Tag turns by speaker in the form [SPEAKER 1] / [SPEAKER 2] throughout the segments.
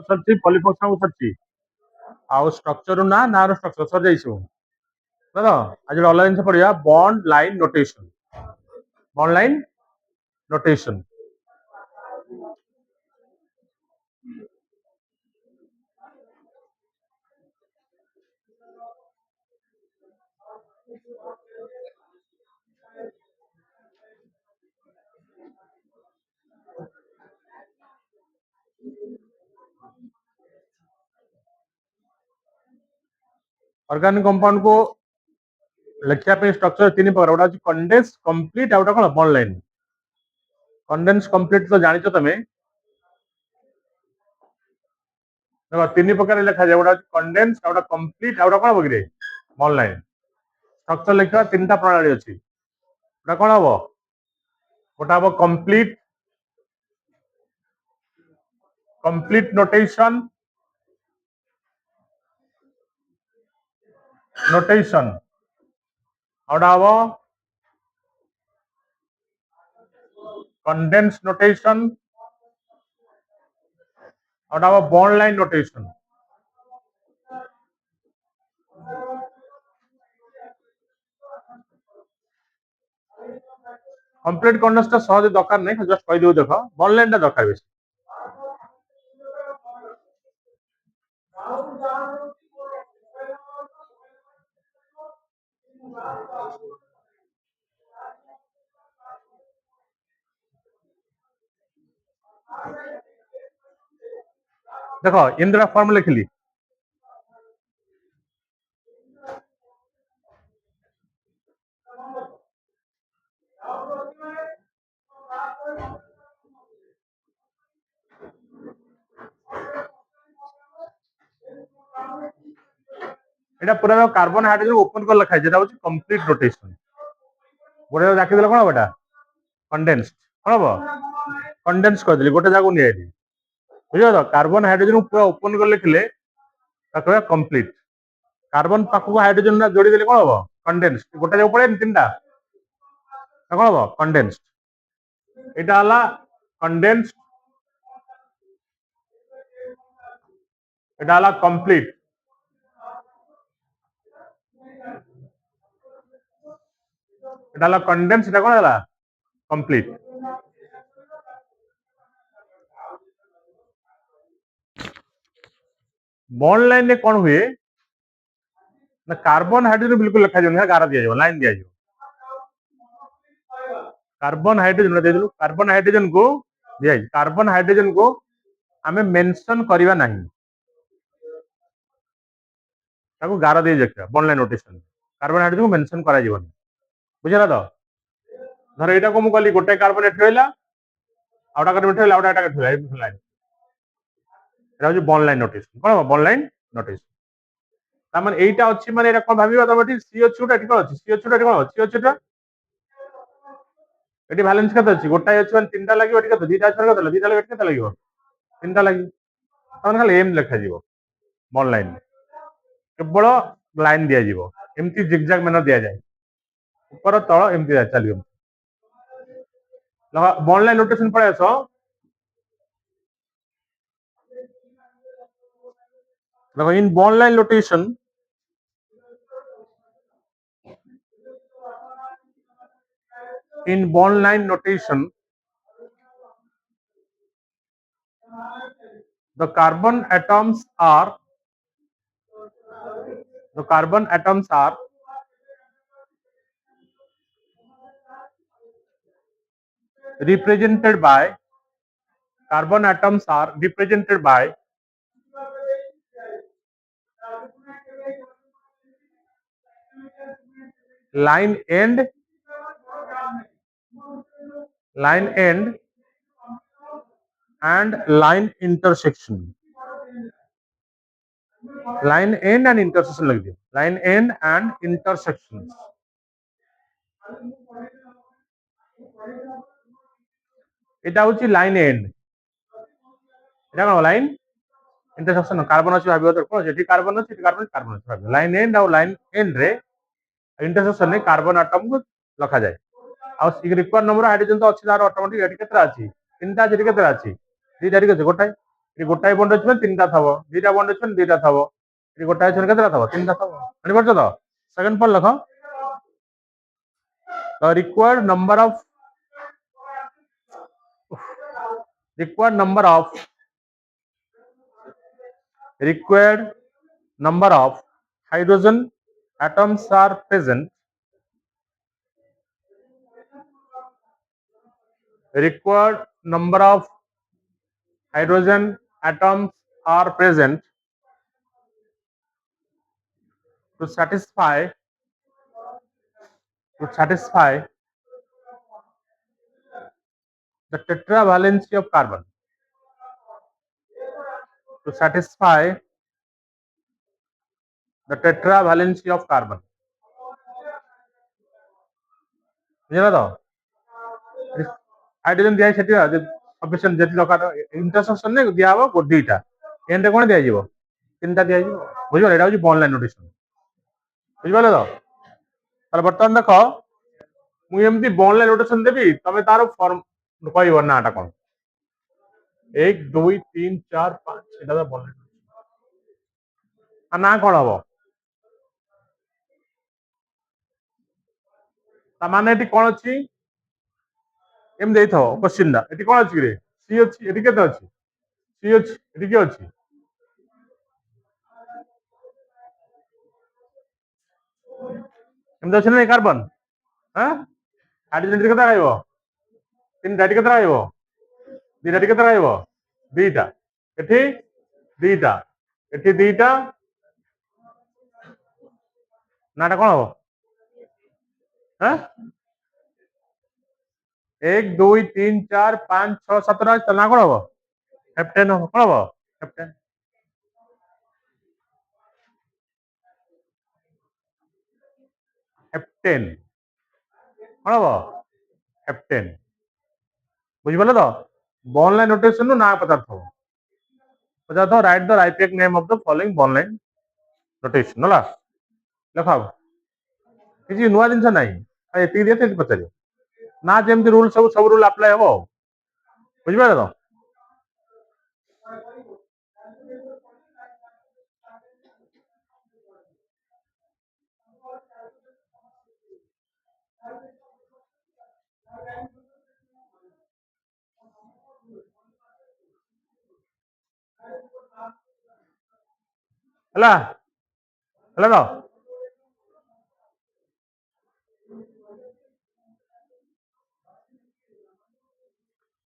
[SPEAKER 1] ସରିଛି ପଲିଫଙ୍କସନାଲ ସରିଛି ଆଉ ଷ୍ଟ୍ରକ୍ଚର ନା ର ଷ୍ଟ୍ରକ୍ଚର ସରିଯାଇଛି ବୁଝିଲ। ଆଜି ଗୋଟେ ଅଲଗା ଜିନିଷ ପଢିବା bond line notation. Bond line notation organic compound को लिखा स्ट्रक्चर तीन प्रकार गोटा हूँ कंडेंस कंप्लीट आ गोटा कौन बॉन्ड लाइन। कंडेंस कंप्लीट तो जानिଛ तमे देखो तीन प्रकार लिखा जाए गोटा कंडेंस आ गोटा कंप्लीट आ गोटा कौन बगिरे बॉन्ड लाइन। स्ट्रक्चर लिखा तीन टा प्रणाली अछि गोटा कौन हबो गोटा हबो कंप्लीट कंप्लीट नोटेशन नोटेशन आ गोटा हबो कंडेंस नोटेशन आ गोटा हबो bond line notation. Complete condense टा सहज दरकार नहीं जस्ट कह देउ देखो बॉन्ड लाइन टा दरकार बेसी। देखो इंदिरा फॉर्म लिखली एटा पूरा कार्बन हाइड्रोजन ओपन कर लिखा है कंप्लीट रोटेशन गोटे डाकी देला कौन बेटा कंडेंस कौन हम कंडेंस कर देली गोटे जगह नहीं आइली बुझल तो कार्बन हाइड्रोजन पूरा ओपन कर लिखले कंप्लीट कार्बन पाखक हाइड्रोजन जोड़ी देले कौन हम कंडेंस गोटे जगह पड़े तीन टा कौन हम कंडेंस एटा हला कंडेंस एटा हला कंप्लीट एटा हला कंडेंस एटा कौन हला कंप्लीट। बॉन्ड लाइन में कौन हुए ना कार्बन हाइड्रोजन बिल्कुल लिखा जाए गार दिया लाइन दिया कार्बन हाइड्रोजन दे कार्बन हाइड्रोजन को दिया कार्बन हाइड्रोजन को आमे मेंशन करबा नहीं ताको गार दे देखा bond line notation carbon hydrogen को मेंशन करा जीवन बुझला तो धर एटा को मु कहली गोटे कार्बन एठ रहला आउटा कार्बन एठ रहला आउटा एटा एठ रहला लाइन एटा हो बॉन्ड लाइन नोटेशन कोन बॉन्ड लाइन नोटेशन तार माने एटा अछि माने एटा कोन भाबिबा तमे ठीक CO2 टा कोन अछि CO2 टा कोन अछि CO2 टा एटी बैलेंस कत अछि गोटा अछि माने तीनटा लागियो एटी कत दीटा अछि कत दीटा लागियो एटी कत लागियो तीनटा लागियो तने खाली एम लिखा जीवो बॉन्ड लाइन केवल लाइन दिया जीवो एमती जिगजैग मैनर दिया जाए ऊपर तळ एमती चलियो बॉन्ड लाइन नोटेशन पड़े आसो देखो in bond line notation in bond line notation the carbon atoms are represented by carbon atoms are represented by line end and line intersection line end and intersection लग दियो line end and intersections एटा होची line and Etah cone line intersection carbon अछि भाबियो त कोन जेठी carbon अछि carbon carbon अछि भाबियो line and और line and रे इंटरसेक्शन ने कार्बन एटम को लखा जाए आ रिक्वायर्ड नंबर हाइड्रोजन तो अछि तार ऑटोमेटिक एटी केतरा अछि तीनटा जेठी केतरा अछि दीटा जेठी गोटाय ଏଠି ଗୋଟାଏ ବଣ୍ଡ ଅଛି ମାନେ ତିନିଟା ଥବ, ଦିଟା ବଣ୍ଡ ଅଛି ମାନେ ଦିଟା ଥବ, ଏଠି ଗୋଟାଏ ଅଛି ମାନେ କେତେଟା ଥବ? ତିନିଟା ଥବ। ଜାଣିପାରୁଛ ତ? ସେକେଣ୍ଡ ପଏଣ୍ଟ ଲେଖ, required number of required number of required number of hydrogen atoms are present. Required number of hydrogen atoms are present to satisfy the tetravalency of carbon. To satisfy the tetravalency of carbon. বুঝলে তো? Hydrogen দিয়াই সেটি sufficient যেটি দরকার intersection নে দিয়া হবো দুইটা, এন্ডে কোন দিয়া যাব? তিনটা দিয়া যাব। বুঝিপারো? এটা হচ্ছে বন্ড লাইন নোটেশন। বুঝিপারলে তো? তাহলে বর্তমান দেখ, ମୁଁ ଏମିତି ବଣ୍ଡ ଲାଇନ ରୋଟେସନ ଦେବି, ତମେ ତାର ଫର୍ମ କହିବ ନାଟା କଣ? 1 2 3 4 5 ଏଟା ତ ବଣ୍ଡ ଲାଇନ। ଆ ନା କଣ ହବ? ତା ମାନେ ଏଠି କଣ ଅଛି? ଏମିତି ଦେଇଥିବ କ୍ୱେଶ୍ଚିନ୍ ଟା। ଏଠି କଣ ଅଛି ରେ? ସି ଅଛି, ଏଠି କେତେ ଅଛି? ସି ଅଛି, ଏଠି କି ଅଛି? ଏମିତି ଅଛି ନା କାର୍ବନ? ହଁ, ହାଇଡ୍ରୋଜେନ କେତେ ରହିବ? ତିନିଟା। ଏଠି କେତେ ରହିବ? ଦିଟା। ଏଠି କେତେ ରହିବ? ଦିଟା। ଏଠି ଦିଟା, ଏଠି ଦିଟା, ନାଟା କଣ ହବ? 1 2 3 4 5 6 7 8 ନା କଣ ହବ? ହେପ୍ଟେନ୍ ହବ। କଣ ହବ? ହେପ୍ଟେନ୍। ହେପ୍ଟେନ୍ କଣ ହବ? ହେପ୍ଟେନ୍। ବୁଝିପାରିଲ ତ? ବଣ୍ଡ ଲାଇନ ରୋଟେସନ ନା ପଚାରୁଥିବ, ରାଇଟ ଦ ରାଇପେକ୍ name of the following bond line rotation. ହେଲା, ଲେଖ। କିଛି ନୂଆ ଜିନିଷ ନାହିଁ, ଏତିକି ଦିଅ ସେଠି ପଚାରିବ। ନା ଯେମିତି ରୁଲ ସବୁ ରୁଲ ଆପ୍ଲାଏ ହବ ଆଉ। ବୁଝିପାରିଲ ତ? ହେଲା, ହେଲା ତ?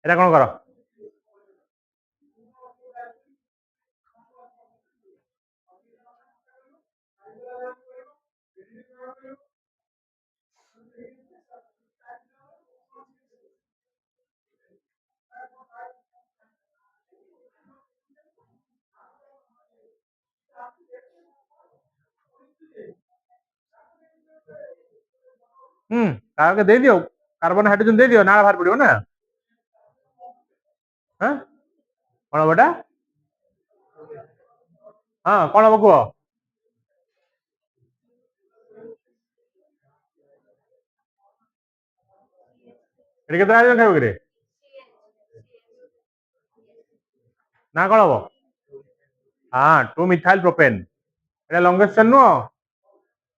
[SPEAKER 1] এটা କଣ କର? କାହାକୁ ଦେଇଦିଅ, କାର୍ବନ ହାଇଡ୍ରୋଜେନ ଦେଇଦିଅ, ନା ବାହାରି ପଡିବ ନା। କଣ ହବ ଏଟା? ହଁ, କଣ ହବ କୁହ? ଏଠି କେତେ ହାଇଡ୍ରୋଜେନ ଖାଇବ କିରେ? ନା କଣ ହବ? ହଁ, 2 ମିଥାଇଲ ପ୍ରୋପେନ୍। এটা লংগেস্ট চেন নୁହ,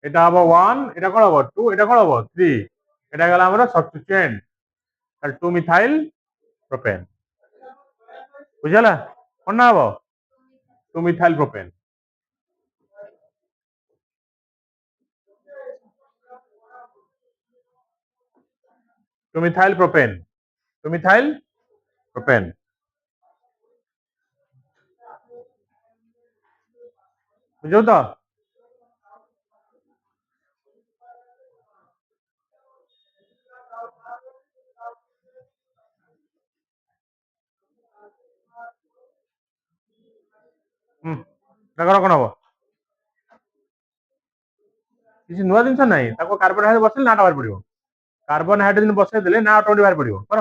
[SPEAKER 1] এটা হব 1, এটা কଣ হব 2, এটা কଣ হব 3, এটা গেল আমরা শর্ট চেন, তাহলে 2 মিথাইল প্রোপেন। বুঝলা? কোন না হব? 2 methyl propane. 2 methyl propane. 2 methyl propane. বুঝো তো? ଦେଖର କଣ ହବ? କିଛି ନୂଆ ଜିନିଷ ନାହିଁ, ତାକୁ କାର୍ବନ ହାଇଡ୍ରୋଜେନ ବସେଇଲେ ନାଟା ବାହାରି ପଡିବ। କାର୍ବନ ହାଇଡ୍ରୋଜେନ ବସେଇ ଦେଲେ ନା ଅଟୋମେଟିକ ବାହାରି ପଡିବ। କର।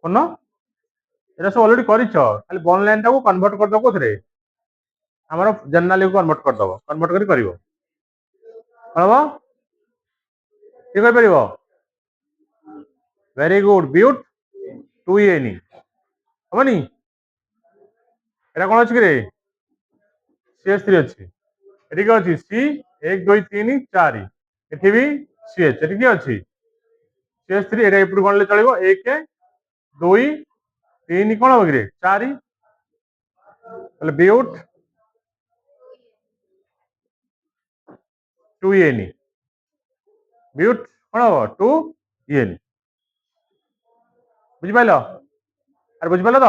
[SPEAKER 1] কোন এটা ସବୁ ଅଲରେଡି କରିଛ, ଖାଲି ବଣ୍ଡ ଲାଇନ ଟାକୁ କନଭର୍ଟ କରିଦବ କୋଉଥିରେ? ଆମର ଜେନେରାଲି କନଭର୍ଟ କରିଦବ, କନଭର୍ଟ କରି କରିବ। କଣ ହବ? କିଏ କହିପାରିବ? Very good, বিউট 2 any হবনি? এটা কোন ଅଛି କିରେ? CH3 ଅଛି। ଏଠି কি ଅଛି? C 1 2 3 4, ଏଠି ବି CH, ଏଠି কি ଅଛି? CH3, ଏଟା ଏପଟୁ ଗଣିଲେ ଚଳିବ। 1 2 3 କଣ ହବ କିରେ? 4, ତାহଲେ ବିଉଟ୍ 2n, ବିଉଟ୍ କଣ ହବ? 2n। ବୁଝିପାରିଲ? ଆରେ ବୁଝିପାରିଲ ତ?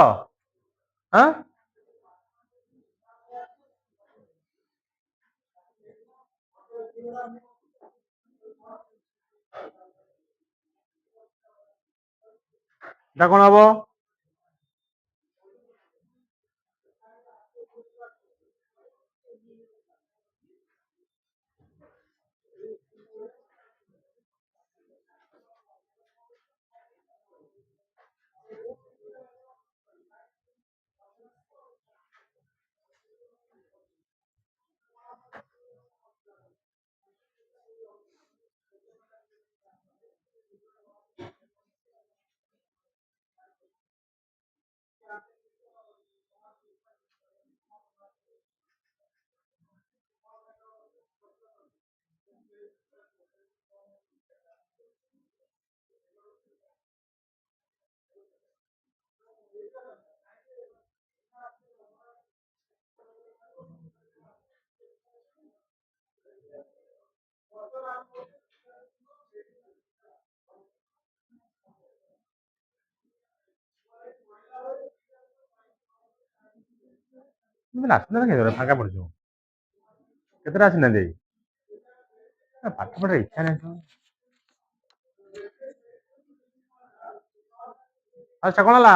[SPEAKER 1] ହଁ, এটা କଣ ହବ? ଆସିନା କେତେବେଳେ ଫାଙ୍କା ପଡିଯିବ। କେତେଟା ଆସିନାହାନ୍ତି? ପାଠ ପଢା ଇଚ୍ଛା ନାହିଁ। ଆଚ୍ଛା କଣ ହେଲା?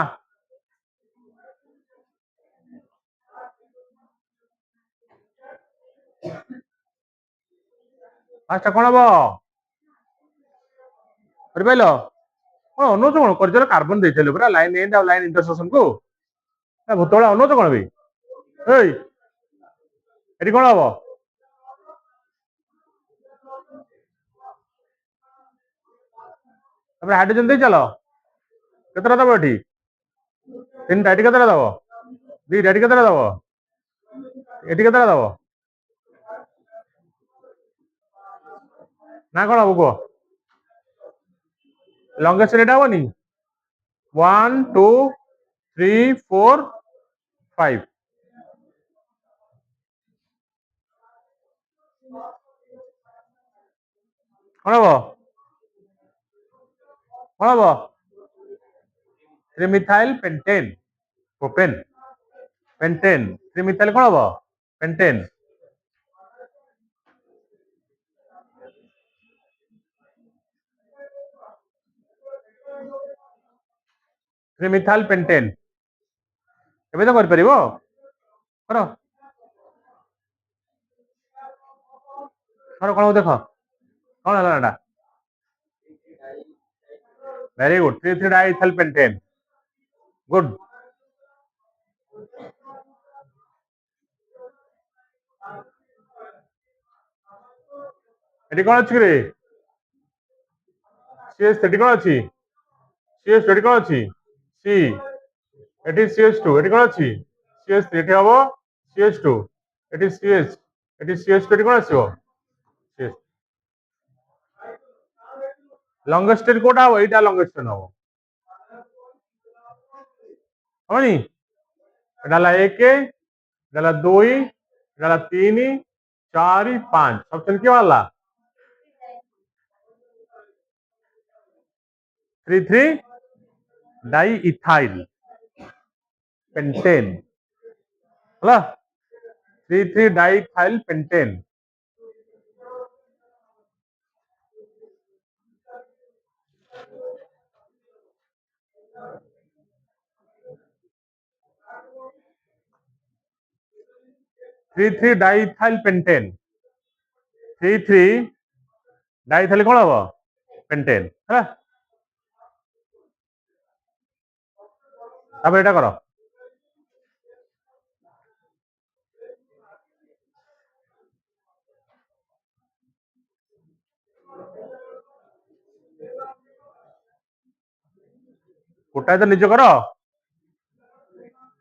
[SPEAKER 1] ଆଚ୍ଛା କଣ ହବ? କରିପାରିଲ? କଣ ଅନଉଛ? କଣ କରିଦେଲ? କାର୍ବନ ଦେଇଥିଲେ ପୁରା ଲାଇନ ଏଣ୍ଡ ଆଉ ଲାଇନ ଇଣ୍ଟରସେକ୍ସନ କୁ। ଭୂତ ଭଳିଆ ଅନଉଛ କଣ ବି? ଏଇ ଏଠି କଣ ହବ? ତାପରେ ହାଇଡ୍ରୋଜେନ ଦେଇ ଚାଲ। କେତେଟା ଦବ ଏଠି? 3ଟା। ଏଠି କେତେଟା ଦବ? 2ଟା। ଏଠି କେତେଟା ଦବ? ଏଠି କେତେଟା ଦବ? ନା କଣ ହବ କୁହ? ଲଙ୍ଗେଷ୍ଟ ଏଇଟା ହବନି? 1 2 3 4 5। କଣ ହବ? କଣ ହବ? 3 ମିଥାଇଲ ପେଣ୍ଟେନ୍। ପ୍ରୋପେନ୍ ପେଣ୍ଟେନ୍। 3 ମିଥାଇଲ କଣ ହବ? ପେଣ୍ଟେନ୍। 3 ମିଥାଇଲ ପେଣ୍ଟେନ୍। ଏବେ ତ କରିପାରିବ? କର କର, କଣ ଦେଖ କଣ ହେଲା ଏଟା? Very good. 3 3 ଡାଇଇଥାଇଲ ପେଣ୍ଟେନ୍। ଗୁଡ। ଏଠି କଣ ଅଛି ରେ? CH, ସେଠି କଣ ଅଛି? CH, ଏଠି କଣ ଅଛି? C, ଏଠି CH2, ଏଠି କଣ ଅଛି? CH3, ଏଠି ହବ CH2, ଏଠି CH, ଏଠି CH2, ଏଠି କଣ ଆସିବ? CH। ଲଙ୍ଗେଷ୍ଟ କୋଉଟା ହବ? ଏଇଟା ଲଙ୍ଗେଷ୍ଟ ହବ। ହବନି? ଏଟା ହେଲା 1, ଏଟା ହେଲା 2, ଏଟା ହେଲା 3 4 5। ଅପସନ କିଏ ବାହାରିଲା? 3 3 डाइइथाइल पेंटेन ହେଲା। 3 3 diethyl pentane. 3 3 diethyl pentane. 3 3 diethyl କଣ ହବ? पेंटेन ହେଲା। ତାପରେ ଏଟା କର। গোটাଏ তো নিଜ କର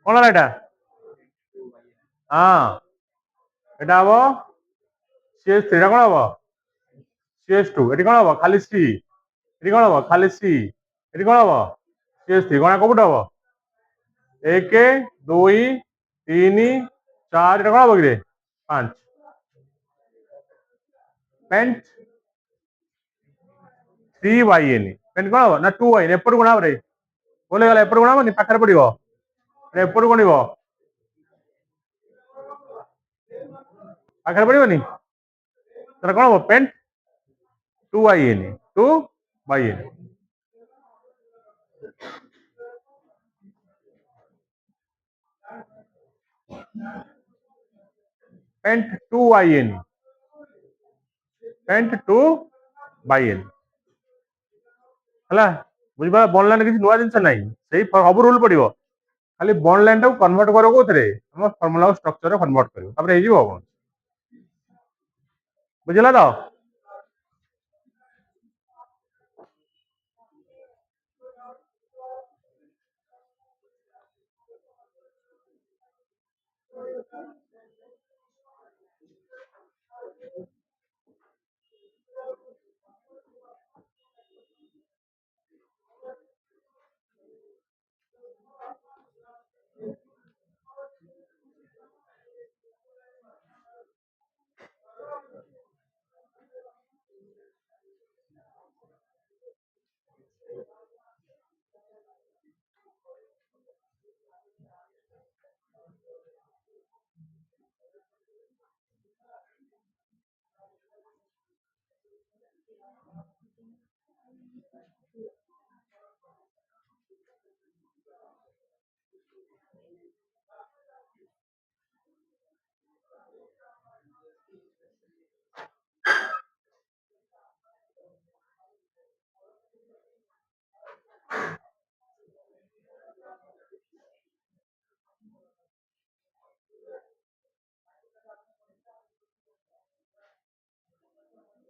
[SPEAKER 1] କଣ ହେଲା ଏଟା ହଁ এটা হবো CS3 এটা କଣ হবো CS2 এটি কଣ হবো খালি C এটি কଣ হবো খালি C এটি কଣ হবো CS3 କଣ କୋଉଟା ହବ 1 2 3 4 এটা କଣ ହବ କି 5 পেন্ট 3yn পেন্ট କଣ ହବ ନା 2yn ଏପଟ ଗୁଣା ହବ ରେ ବୋଲେ ଗଲା ଏପଟ ଗୁଣା ହବନି ପାଖରେ ପଡିବ ଏପଟ ଗଣିବ ପାଖରେ ପଡିବନି ତାର କଣ ହବ paint 2yn 2yn paint 2yn paint 2yn ହେଲା ବୁଝିବା ବଣ୍ଡ ଲାଇନ କିଛି ନୂଆ ଜିନିଷ ନାହିଁ ସେଇ ସବୁ ରୁଲ ପଡିବ ଖାଲି ବଣ୍ଡ ଲାଇନ ଟାକୁ କନଭର୍ଟ କରିବ କୋଉଥିରେ ଆମ ଫର୍ମୁଲା ଷ୍ଟ୍ରକ୍ଚରରେ କନଭର୍ଟ କରିବ ତାପରେ ହେଇଯିବ ଆଉ କଣ ବୁଝିଲା ତ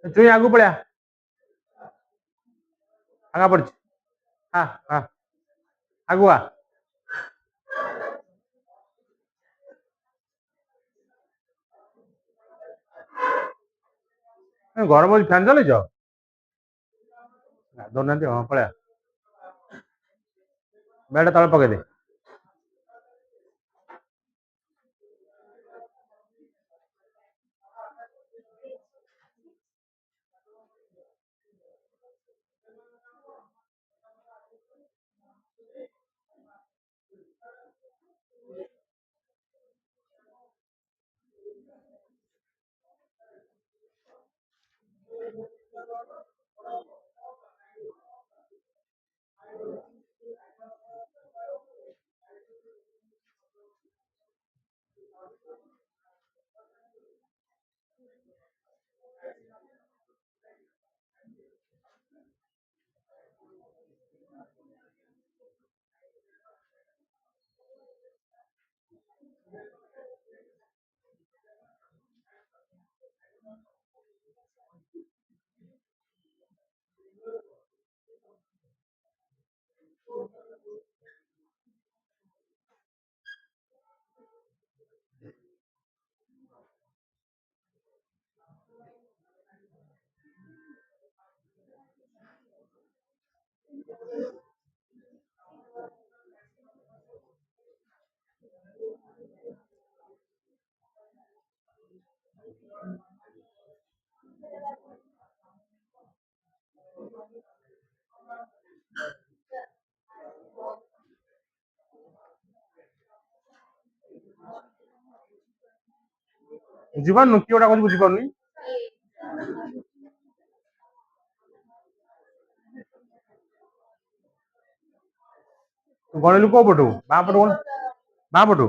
[SPEAKER 1] ଚୁଇଁ ଆଗକୁ ପଳେଆ ଆଗା ପଡିଛି ହଁ ହଁ ଆଗୁଆ ଗରମ ହଉଛି ଫ୍ୟାନ ଚଲେଇଛ ଗାଧଉନାହାନ୍ତି ହଁ ପଳେଆ ବ୍ୟାଗଟା ତଳେ ପକେଇଦେ ବୁଝିପାରୁନୁ କିଏ ଗୋଟା କହୁଛି ବୁଝିପାରୁନି ଗଣିଲୁ କୋଉ ପଟୁ ବାଁ ପଟୁ ବାଁ ପଟୁ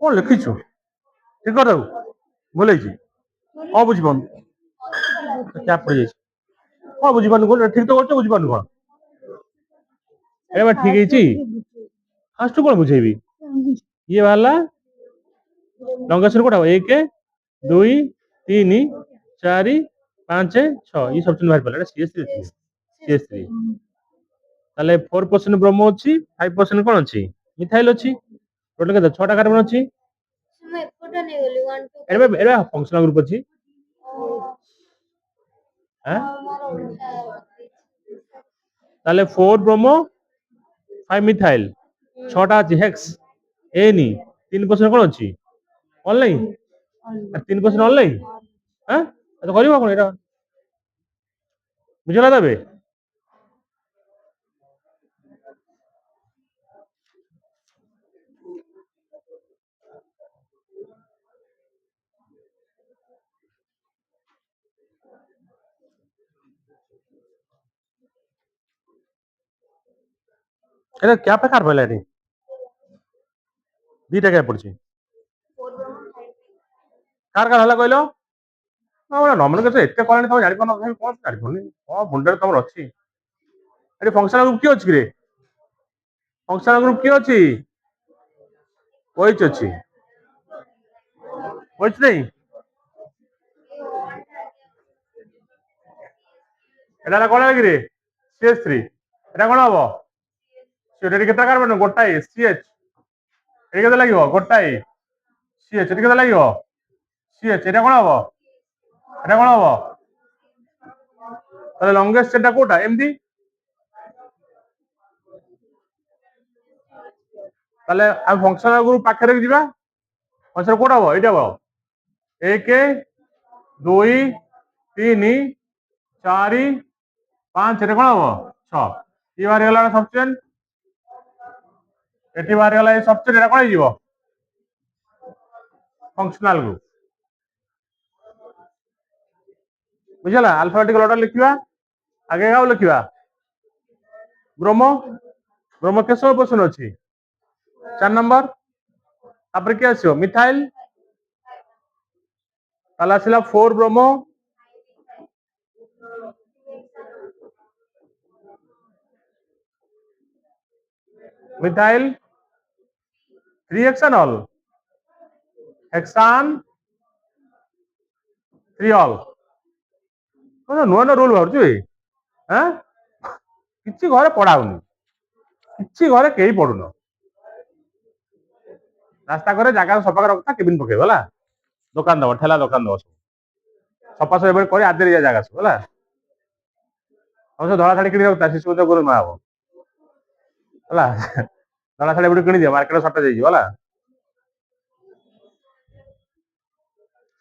[SPEAKER 1] କଣ ଲେଖିଛୁ ଠିକ କରିଦେବୁ ଭୁଲ ହେଇଛି କଣ ବୁଝିପାରୁନୁ କ୍ୟାପ ପଡିଯାଇଛି କଣ ବୁଝିପାରୁନୁ କଣ ଠିକ ତ କରୁଛ ବୁଝିପାରୁନୁ କଣ ଏ ଠିକ ହେଇଛି ଫାଷ୍ଟ କଣ ବୁଝେଇବି ଇଏ ବାହାରିଲା ଲଙ୍ଗେଷ୍ଟ କୋଉଟା ହବ 1 2 3 4 5 6 ये ସବଷ୍ଟିଟ୍ୟୁଟ ବାହାରି ପଡିଲା CH3 ତାହେଲେ 4% ବ୍ରୋମୋ ଅଛି 5% କଣ ଅଛି ମିଥାଇଲ ଅଛି ଟୋଟାଲ କେତେ 6ଟା କାର୍ବନ ଅଛି ଏଟା ଫଙ୍କସନାଲ ଗ୍ରୁପ ଅଛି তাহলে 4 ব্রোমো 5 মিথাইল 6টা আছে হেক্স এনি 3% কোন ଅଛି অনলাইন 3% অনলাইন হ্যাঁ তো করিব কোন এটা বুঝলা তবে এটা क्या पे कार पहले एटी दीटा क्या पड़छि कार हला कहलो ना नॉमिनल के एते कहलानी तम जानि कोन कोन जानि कोन ओ मुंडर तमर अछि एटी फंक्शनल ग्रुप की अछि रे फंक्शनल ग्रुप की अछि ओइच अछि ओइच नहीं एटा कोन लागी रे CH3 एटा कोन हबो सेटा केता कार्बन गोटाई CH एटा केता लागिवो गोटाई CH एटा केता लागिवो CH एटा कोन हबो एटा कोन हबो তাহলে লংগেস্ট সেটা কোটা এমডি তাহলে আমি ফাংশনাল গ্রুপ পাখরে ଯିବା ফাংশনাল কোটা হবো এটা হবো 1 2 3 4 5 এটা কোন হবো 6 কি বাহারি গলা সবচেন এটি বাহারি গলা এই সবচেন এটা কোন হইଯିବ ফাংশনাল গ্রুপ বুঝলা আলফাবেটিক অর্ডার লিখিবা আগে গাও লিখিবা ব্রোমো ব্রোমো কেসো পোষণ ଅଛି 4 नंबर তারপরে কি আসিও মিথাইল তাহলে আসিলা 4 bromo methyl 3 hexanol হেক্সান 3 all নুয়া নুয়া rule বাহারুଛୁ হ্যাঁ କିଛି ଘରେ ପଢାଉନି କିଛି ଘରେ କେହି ପଢୁନ ରାସ୍ତା ଘରେ ଜାଗା ସଫା କରି ରଖିଥା କେବିନ ପକେଇବ ହେଲା ଦୋକାନ ଦବ ଠେଲା ଦୋକାନ ଦବ ସବୁ ସଫା ସବୁ ଏବେଳେ କରି ଆଦେରି ଜାଗା ସବୁ ହେଲା ଆଉ ସବୁ ଧଳା ଶାଢୀ କିଣି ରଖୁଥା ଶିଶୁ ମନ୍ଦିର ଗୁରୁ ନୂଆ ହବ ହେଲା ଧଳା ଶାଢୀ ଏପଟେ କିଣିଦିଅ ମାର୍କେଟ ସର୍ଟେଜ ହେଇଯିବ ହେଲା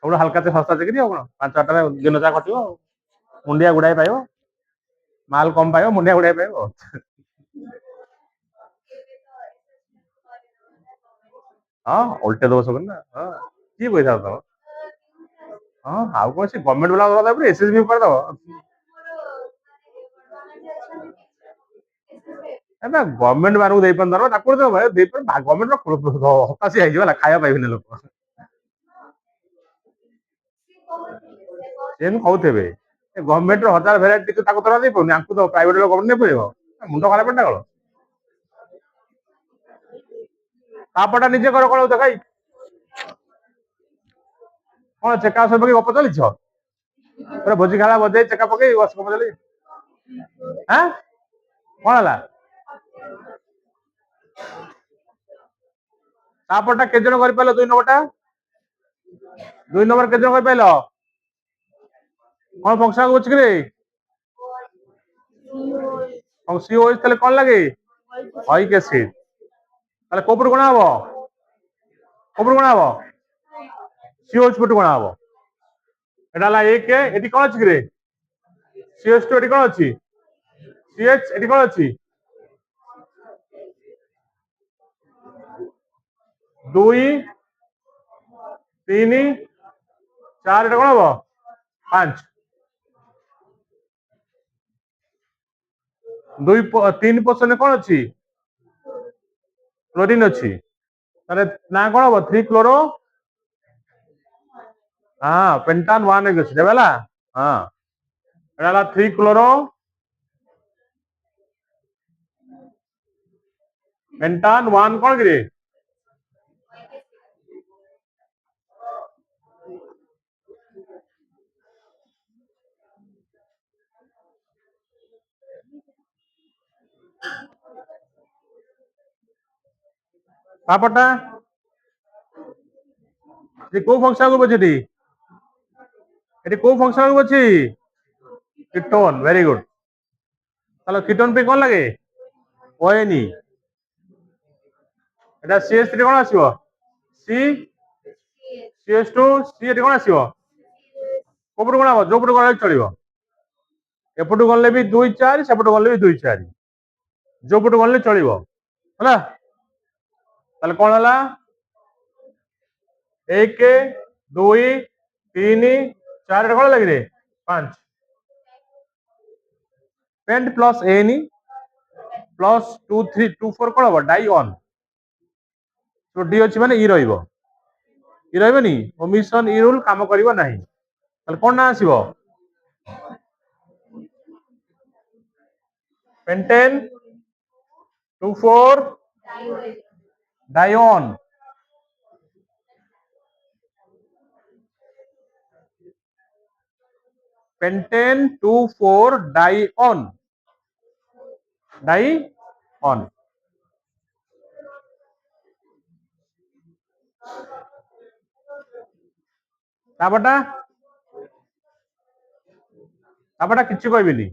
[SPEAKER 1] ସବୁଠୁ ହାଲକା ଶସ୍ତା ଚାକିରି ଆଉ କଣ 5-8 ଟାରେ ଦିନ ଯାକ ଖଟିବ ଆଉ ମୁଣ୍ଡିଆ ଗୁଡାଏ ପାଇବ ମାଲ କମ ପାଇବ ମୁଣ୍ଡିଆ ଗୁଡାଏ ପାଇବ ହଁ ଓଲଟେ ଦବ ସବୁ ନା ହଁ କି ପଇସା ତମ ହଁ ଆଉ କଣ ସେ ଗଭର୍ଣ୍ଣମେଣ୍ଟ ବାଲା ଦବା ତାପରେ ଏସଏସବି ଉପରେ ଦବ ଏବେ ଗଭର୍ଣ୍ଣମେଣ୍ଟ ମାନଙ୍କୁ ଦେଇପାରୁନ ଦରମା ତାକୁ ଦବ ଦେଇପାରୁ ଗଭର୍ଣ୍ଣମେଣ୍ଟ ହତାଶି ହେଇଯିବ ହେଲା ଖାଇବା ପାଇବେନି ଲୋକ ସେମିତି କହୁଥିବେ ଗଭର୍ଣ୍ଣମେଣ୍ଟ ର 1000 ଭେରାଇଟି ତାକୁ ଦରମା ଦେଇପାରୁନି ଆଙ୍କୁ ତ ପ୍ରାଇଭେଟ ର ଗଭର୍ଣ୍ଣମେଣ୍ଟ ନେଇପାରିବ ମୁଣ୍ଡ ଖରାପ ନା କଣ ତାପଟା ନିଜେ କର କଣ ଦେଖାଇ କଣ ଚେକା ସବୁ ପକେଇ ଗପ ଚାଲିଛ ପୁରା ଭୋଜି ଖାଲା ବଜେଇ ଚେକା ପକେଇ ଗପ ଚାଲି ଆଁ କଣ ହେଲା ତାପଟା କେତେ ଜଣ କରିପାରିଲ 2 ନମ୍ବରଟା 2 ନମ୍ବର କେତେ ଜଣ କରିପାରିଲ କଣ ଫଙ୍କସନ କରୁଛି କି ରେ COH ତାହେଲେ କଣ ଲାଗେ ଅଇକ ଏସିଡ ତାହେଲେ କୋପରୁ କଣ ହବ କୋପରୁ କଣ ହବ COH ପଟୁ କଣ ହବ এটা ହେଲା 1 ଏଠି କଣ ଅଛି କି ରେ CH2 ଏଠି କଣ ଅଛି CH ଏଠି କଣ ଅଛି 2 3 4 এটা କଣ ହବ 5 3% କଣ ଅଛି ক্লোরিন ଅଛି তাহলে না কଣ হବ 3 ক্লোরো হ্যাঁ পেন্টান 1 ହେଇକି ଅଛି ଦେବେ ହେଲା ହଁ এটা ହେଲା 3 ক্লোরো পেন্টান 1 କଣ କି ରେ ତାପରଟା କୋଉ ଫଙ୍କସନ ଆଗକୁ ଅଛି ଏଠି କୋଉ ଫଙ୍କସନ ଆଗକୁ ଅଛି କିଟୋନ ଭେରି ଗୁଡ ତାହେଲେ କିଟୋନ ପାଇଁ କଣ ଲାଗେ ଓଏନି এটা CH3 କଣ ଆସିବ C CH2 C ଏଠି କଣ ଆସିବ କୋପଟୁ କଣ ହବ ଯୋଉ ପଟୁ ଗଲେ ଚଳିବ ଏପଟୁ ଗଲେ ବି 2 4 ସେପଟୁ ଗଲେ ବି 2 4 ଯୋଉ ପଟୁ ଗଲେ ଚଳିବ ହେଲା ତାହେଲେ କଣ ହେଲା 1 2 3 4 ରେ କଣ ଲାଗିଲେ 5 पेंट प्लस एन प्लस 2 3 2 4 कौन हम डाई ऑन तो डी अच्छी माने इ रही ओमिशन इ रूल काम करिवो नाही ताले कोन ना आसीबो पेंटेन 2 4 डाइऑन पेंटेन 2 4 डाइऑन डाइऑन तापटा किछि कहबिनी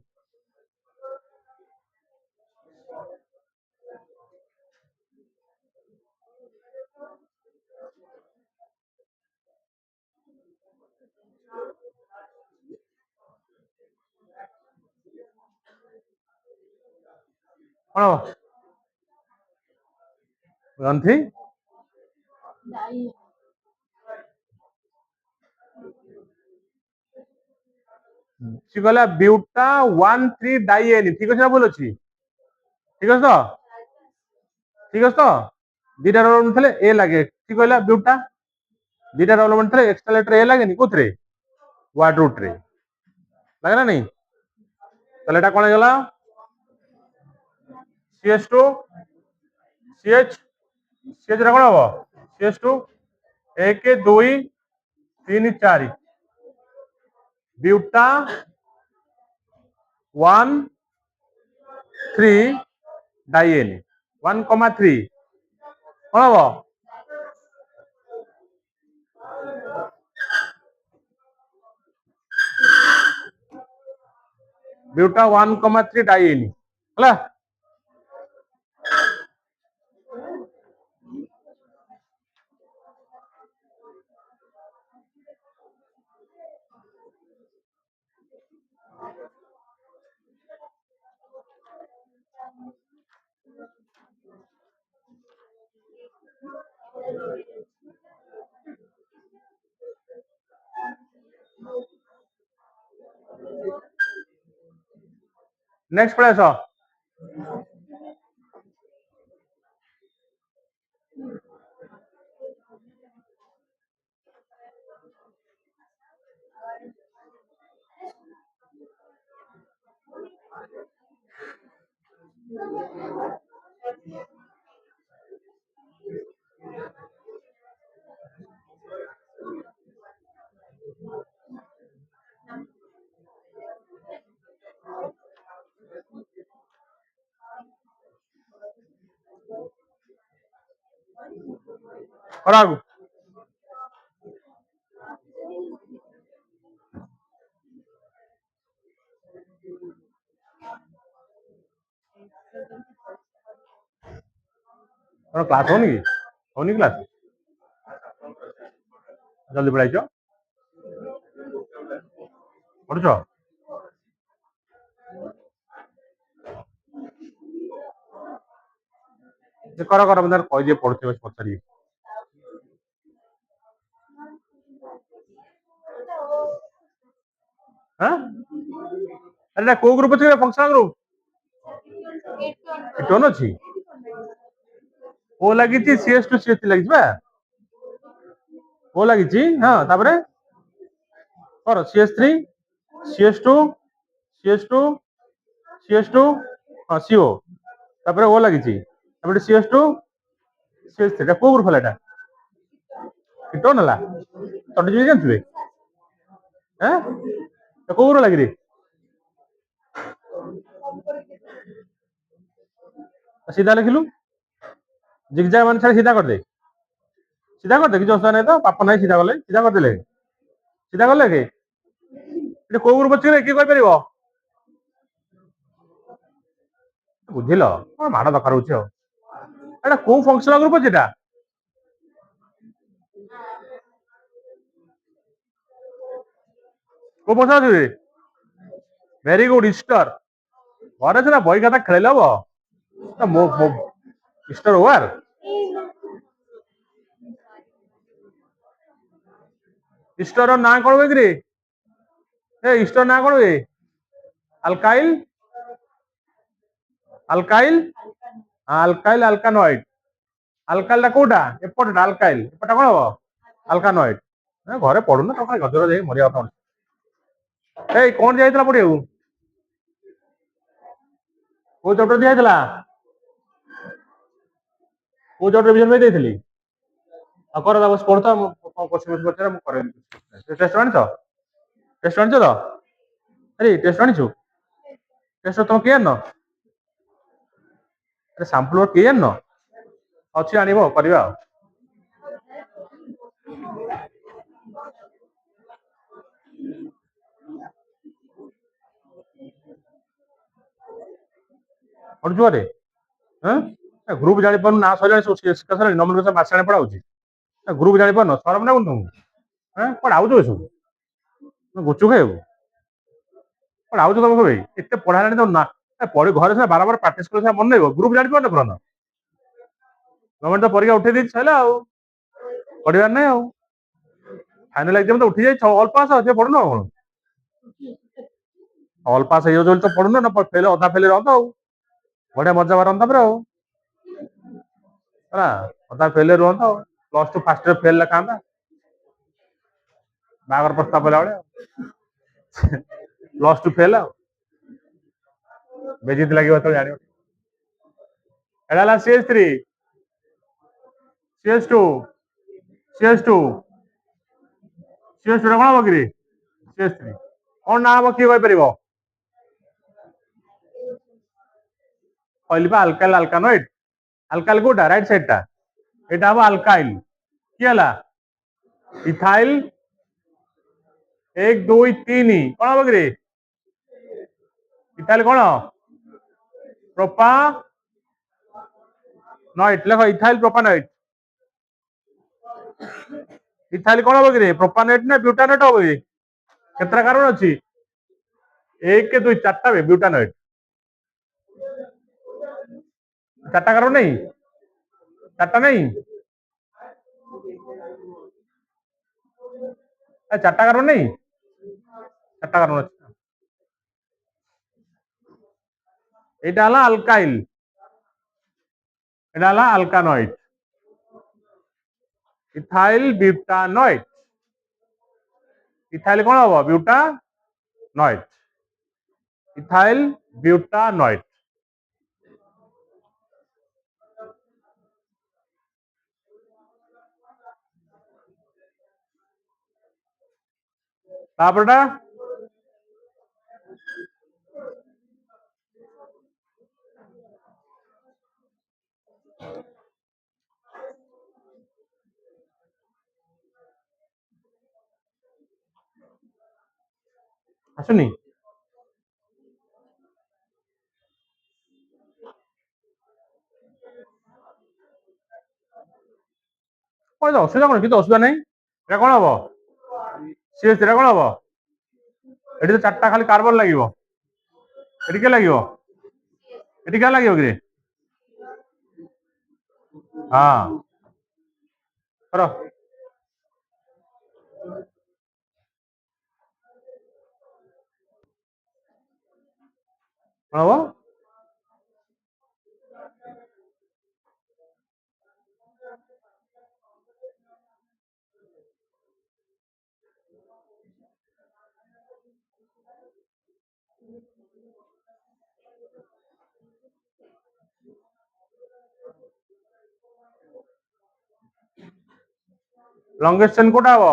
[SPEAKER 1] कोन गंथी सी कहला ब्यूटा 1 3 डाइएन ठीक अछि ना बोल अछि ठीक अछि तो दीटा रोल नथले ए लागे ठीक कहला ब्यूटा दीटा रोल नथले एक्स्ट्रा लेटर ए लागे नि कोथरे वाट रूट रे लागला नहीं ताले एटा कोन गेला CH2 CH CH रा कोन हबो CH2 1 2 3 4 ब्यूटा 1 3 डाइएन 1 3 कोन हबो ब्यूटा 1 3 डाइएन हला नेक्स्ट पढ़े आस और आगु और क्लास होनी क्लास जल्दी पढ़ाई पढ़ुछ कर मैं कह दिए पढ़ुथे पचारि अरे को ग्रुप अच्छे फंक्शनल ग्रुप टोन अच्छी ओ लगी CH2 CH3 लगी ओ लगी हाँ तापरे कर CH3 CH2 CH2 CH2 हाँ CO तापरे ओ लगी CH2 CH3 को ग्रुप है टोन है तटे जानते हैं को ग्रुप लगी सीधा लिखिलु ଜିଗଜାଗ ମାନେ ଛାଡି ସିଧା କରିଦେ, ସିଧା କରିଦେ, କିଛି ଅସୁବିଧା ନାହିଁ ତ, ପାପ ନାହିଁ, ସିଧା କଲେ, ସିଧା କରିଦେଲେ, ସିଧା କଲେ କି ଏଠି କୋଉ ଗ୍ରୁପ ଅଛି କିଏ କହିପାରିବ? ବୁଝିଲ କଣ ମାଡ ଦରକାର ହଉଛି ଆଉ, ଏଟା କୋଉ ଫଙ୍କସନାଲ ଗ୍ରୁପ ଅଛି ଏଟା? କୋଉ ଫଙ୍କସନାଲ ଅଛି? ଭେରି ଗୁଡ ଇଷ୍ଟର, ଘରେ ସିନା ବହି ଖାତା ଖେଳିଲେ ହବ, ଇଷ୍ଟର ଓଆର ଇଷ୍ଟର ନାଁ କଣ ହୁଏ କିରେ? ଏ ଇଷ୍ଟର ନାଁ କଣ ହୁଏ? ଆଲକାଇଲ, ଆଲକାଇଲ, ଆଲକାଇଲ ଆଲକାନଏଡ, ଆଲକାଇଲ ଟା କୋଉଟା? ଏପଟଟା ଆଲକାଇଲ, ଏପଟଟା କଣ ହବ? ଆଲକାନଏଡ। ଘରେ ପଢୁନ ତମ ଗଜର ଯାଇ ମରିବା କଥା। ଏଇ କଣ ଯାଇଥିଲା ପଢିବାକୁ? କୋଉ ଚପ୍ଟର ଦିଆଯାଇଥିଲା? କୋଉ ଚପ୍ଟର ରିଭିଜନ ପାଇଁ ଦେଇଥିଲି? ଆଉ କର ବସ ପଢୁଥା, ମୁଁ କଣ କୋଶ୍ଚିନ୍ ପଚାରେ ମୁଁ କରେଇଦେବି। ଟେଷ୍ଟ ଆଣିଛ? ଟେଷ୍ଟ ଆଣିଛ ତ? ଆରେ ଟେଷ୍ଟ ଆଣିଛୁ? ଟେଷ୍ଟ ତମେ କେହି ଆଣିନ? ଆରେ ସାମ୍ପଲ କେହି ଆଣିନ? ଅଛି ଆଣିବ କରିବା ଆଉ। ପଢୁଛୁ ଘରେ? ଗ୍ରୁପ ଜାଣିପାରୁନୁ, ନା ସରିଲାଣି, ନମିନେସନ ମାସେ ପଢା ହଉଛି। ଗ୍ରୁପ ଜାଣିପାରୁନ, ସରମ ଲାଗୁନି ତମକୁ? କୁଆଡେ ଆଉଛ ବେ ସବୁ? ଗୁଚୁ ଖାଇବାକୁ କୁଆଡେ ଆଉଛ ତମକୁ ଭାଇ? ଏତେ ପଢା ହେଲାଣି ତମ ନା ଘରେ ସିନା ବାରବାର ପ୍ରାକ୍ଟିସ କରି ସିନା ମନେ ରହିବ, ଗ୍ରୁପ ଜାଣିପାରୁନ ପୁରାନ? ଗଭର୍ଣ୍ଣମେଣ୍ଟ ତ ପରୀକ୍ଷା ଉଠେଇ ଦେଇଛି, ସରିଲା ଆଉ ପଢିବାର ନାହିଁ ଆଉ। ଫାଇନାଲ ଏକ୍ସାମ ତ ଉଠି ଯାଇଛି, ଅଲ ପାସ୍ ଅଛି, ପଢୁନ ଆଉ କଣ? ଅଲ ପାସ୍ ହେଇଯାଉଛି ବୋଲି ତ ପଢୁନ, ନା ଫେଲ ଅଧା ଫେଲ ରହନ୍ତା ଆଉ, ବଢିଆ ମଜା ମାରନ୍ତା ପୁରା ଆଉ, ହେଲା ଅଧା ଫେଲ ରୁହନ୍ତା ଆଉ, plus two first year fail ଲେଖାନ୍ତା, ବାହାଘର ପ୍ରସ୍ତାବ ପଇଲା ବେଳେ ଆଉ, ପ୍ଲସ ଟୁ ଫେଲ ଆଉ, ବେଜିତ ଲାଗିବ ତ ଜାଣିବ। ଏଟା ହେଲା CH three, CH two, CH two, CH two ରେ କଣ ହବ କିରେ? ସିଏଚ ଥ୍ରୀ କଣ ନାଁ ହବ କିଏ କହିପାରିବ? କହିଲି ବା ଆଲକାଇଲ ଆଲକାନଏଡ, ଆଲକାଇଲ କୋଉଟା? ରାଇଟ ସାଇଡ ଟା, ଏଇଟା ହବ ଆଲକାଇଲ, କିଏ ହେଲା? ଇଥାଇଲ 1 2 3, କଣ ହବ କିରେ? ଇଥାଇଲ କଣ? ପ୍ରୋପା ନଏଟ, ଲେଖ ଇଥାଇଲ ପ୍ରୋପାନଏଟ। ଇଥାଇଲ କଣ ହବ କିରେ? ପ୍ରୋପାନଏଟ ନା ବ୍ୟୁଟାନଏଟ ହବ କି? କେତେଟା କାର୍ବନ ଅଛି? 1 2 4ଟା ବେ ବ୍ୟୁଟାନଏଟ, 4ଟା କାର୍ବନ ନାହିଁ? 4ଟା ନାହିଁ? 4ଟା କାର୍ବନ ନାହିଁ? 4ଟା କାର୍ବନ ଅଛି। এইটা হলো আলকাইল, এটা হলো আলকানয়েড, ইথাইল বিউটানয়েড, ইথাইল কোন হবো? বিউটানয়েড, ইথাইল বিউটানয়েড। তারপরটা আসুনি? অসুবিধা কোনো কিন্তু অসুবিধা নেই। এটা কোন হবো? সিএস এটা কোন হবো? এটি তো 4টা খালি কার্বন লাগিব, এটি কে লাগিব? এটি কে লাগিব কিরে? হ্যাঁ কর, কোন হবো? লংগেস্ট চেন কোটা হবো?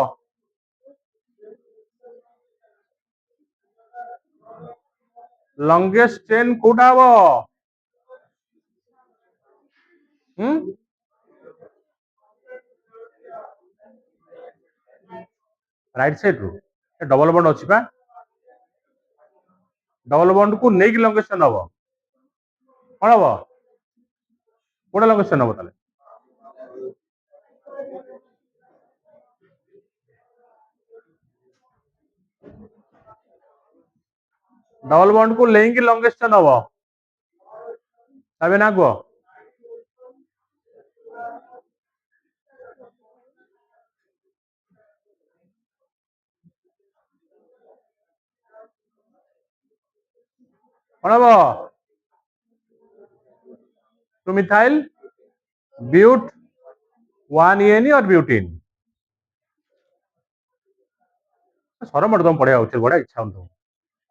[SPEAKER 1] লংগেস্ট চেন কোটা হবো? হুম राइट साइड रू डबल बॉन्ड अच्छी पा डबल बॉन्ड को नहीं लंगेशन हम कौन हम कौन लंगेशन हम ताले डबल बॉन्ड को लेंगे लंगेशन हम तबे ना को कौन हम टू मिथाइल ब्यूट 1 ENE और ब्यूटीन सरम तुम पढ़ा बड़ा इच्छा हम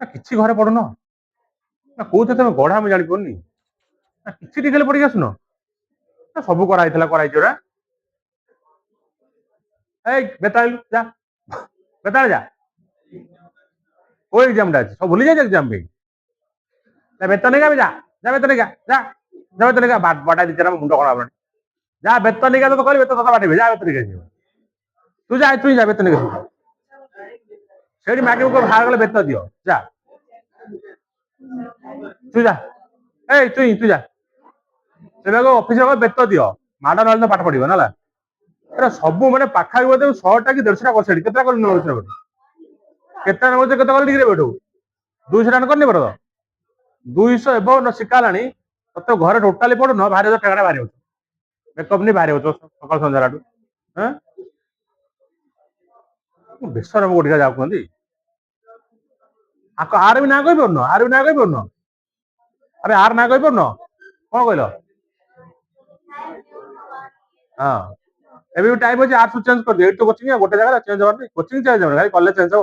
[SPEAKER 1] किसी घरे पढ़ुन ना कौन तुम गढ़ा मुझे जानी किसी टिके पढ़ी आसुन सब कराई कराई बेताल जा बेताल जा को एग्जाम सब भूली जाए एग्जाम भी बेतन नहीं जा जा बेतन जा जा जा बेतन बाटा दी मुंड खड़ा जा बेतन नहीं तो कहली बेतन बाटे जा बेतन तू जा तू जा बेतन से मागे बाहर गले बेत दियो जा तू जा तू जा से ऑफिस बेत दियो माड़ ना पाठ पढ़ो ना एरा सब मैंने पाखा 100टा कि 150टा कर केता कर केता नौ केता कर डिग्री बैठो 200 टन करनी पड़ो 200 एबो शिखाला तो घर टोटाली पड़ुन बाहर टेगा बाहर मेकअप नहीं बाहर सकाल संध्या बेसर गोटिका जाऊँ आर भी ना कही पार आर भी ना कही पार अरे आर ना कही पार कौन कहल हाँ एबी टाइम अच्छे आर चेंज कर दिए तो कोचिंग गोटे जगह चेंज होनी कोचिंग चेंज हो खाली कॉलेज चेंज हो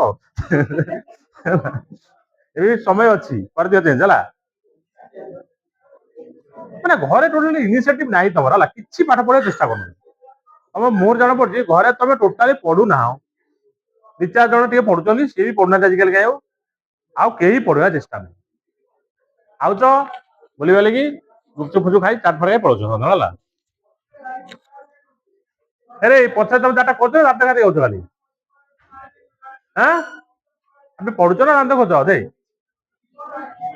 [SPEAKER 1] एबी समय अच्छी कर दियो चेंज है मैंने घरे टोटली इनिशिएटिव नहीं तुम है कि पाठ पढ़ा चेष्टा कर तुम मोर जाना पड़ी घरे तुम टोटाली पढ़ुना दी चार जन टे पढ़ुं सी भी पढ़ुना आजिकल कहीं आउ कहीं पढ़ा चेष्टा नहीं आउच बुले लगी गुपचुप फुचुप खाई चाट फाट पड़ो है अरे पचास तुम चार्टा खोज दात खाते जाऊँ खाली हाँ अभी पढ़ुच ना दात खोज दे